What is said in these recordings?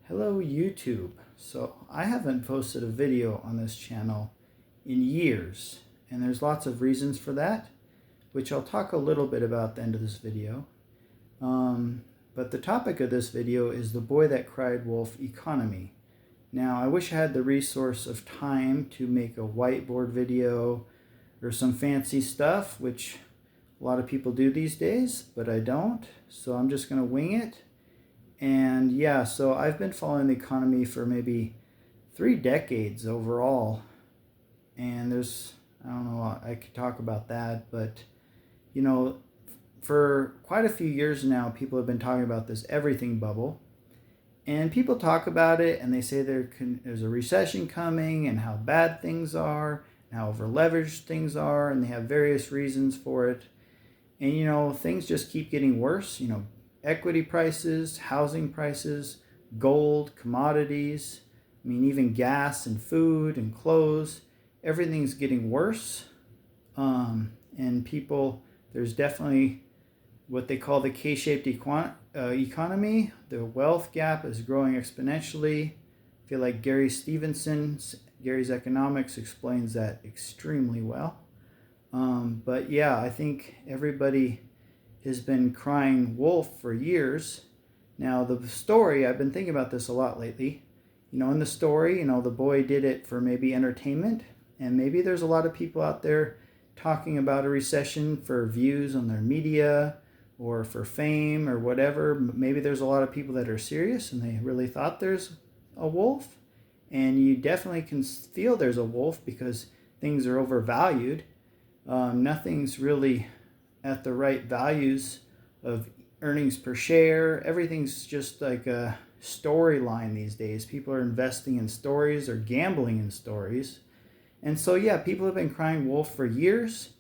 Hello YouTube. So I haven't posted a video on this channel in years, and there's lots of reasons for that, which I'll talk a little bit about at the end of this video. But the topic of this video is the boy that cried wolf economy. Now I wish I had the resource of time to make a whiteboard video or some fancy stuff, which a lot of people do these days, but I don't. So I'm just going to wing it. And yeah, so I've been following the economy for maybe 3 decades overall. And I don't know, I could talk about that, but you know, for quite a few years now, people have been talking about this everything bubble. And people talk about it and they say there's a recession coming and how bad things are and how over leveraged things are, and they have various reasons for it. And you know, things just keep getting worse. You know, equity prices, housing prices, gold, commodities, I mean, even gas and food and clothes, everything's getting worse. And people, there's definitely what they call the K-shaped economy. The wealth gap is growing exponentially. I feel like Gary's Economics explains that extremely well. But yeah, I think everybody has been crying wolf for years. Now the story, I've been thinking about this a lot lately. You know, in the story, you know, the boy did it for maybe entertainment, and maybe there's a lot of people out there talking about a recession for views on their media or for fame or whatever. Maybe there's a lot of people that are serious and they really thought there's a wolf, and you definitely can feel there's a wolf because things are overvalued. Nothing's really at the right values of earnings per share. Everything's just like a storyline these days. People are investing in stories or gambling in stories. And so, yeah, people have been crying wolf for years.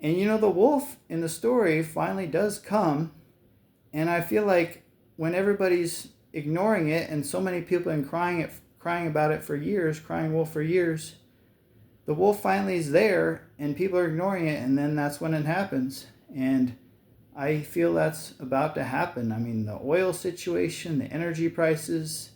And you know, the wolf in the story finally does come. And I feel like when everybody's ignoring it, and so many people have been crying about it for years, crying wolf for years, the wolf finally is there and people are ignoring it, and then that's when it happens. And I feel that's about to happen. I mean, the oil situation, the energy prices,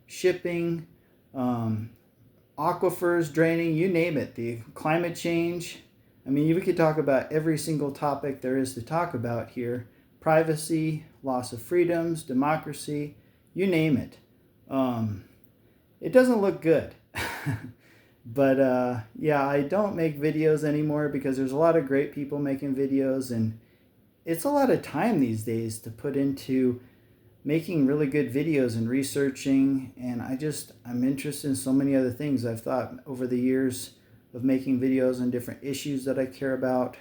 shipping, aquifers draining, you name it, the climate change. I mean, we could talk about every single topic there is to talk about here. Privacy, loss of freedoms, democracy, you name it. It doesn't look good. But yeah, I don't make videos anymore because there's a lot of great people making videos, and it's a lot of time these days to put into making really good videos and researching. And I'm interested in so many other things. I've thought over the years of making videos on different issues that I care about.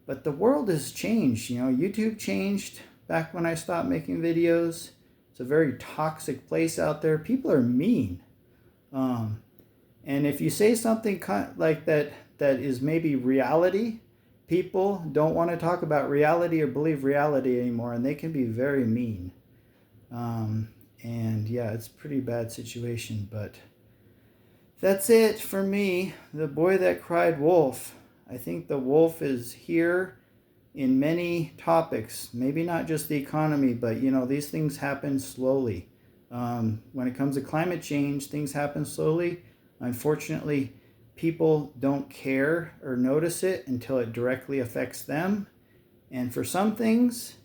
But the world has changed. You know, YouTube changed back when I stopped making videos. It's a very toxic place out there. People are mean. And if you say something like that is maybe reality, people don't want to talk about reality or believe reality anymore, and they can be very mean. And yeah, it's a pretty bad situation, but that's it for me. The boy that cried wolf. I think the wolf is here in many topics, maybe not just the economy, but you know, these things happen slowly. When it comes to climate change, things happen slowly. Unfortunately, people don't care or notice it until it directly affects them. And for some things,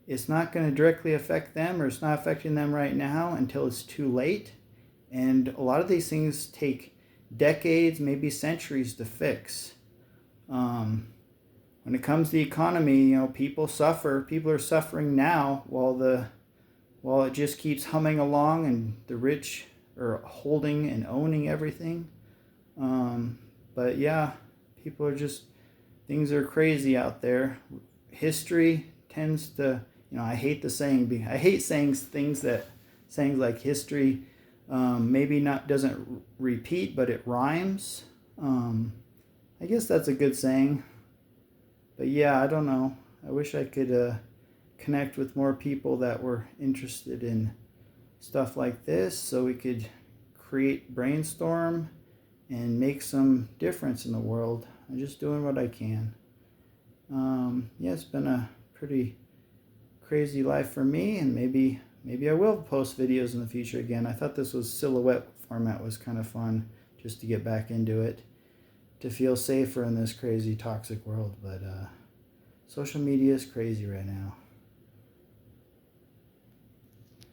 it's not going to directly affect them, or it's not affecting them right now until it's too late. And a lot of these things take decades, maybe centuries to fix. When it comes to the economy, you know, people suffer. People are suffering now while it just keeps humming along and the rich are holding and owning everything. But yeah, things are crazy out there. History tends to, you know, I hate saying sayings like history maybe not doesn't repeat, but it rhymes. I guess that's a good saying. But yeah, I don't know. I wish I could connect with more people that were interested in stuff like this so we could brainstorm and make some difference in the world. I'm just doing what I can. Yeah, it's been a pretty crazy life for me, and maybe maybe I will post videos in the future again. I thought this was silhouette format was kind of fun just to get back into it, to feel safer in this crazy toxic world. But social media is crazy right now.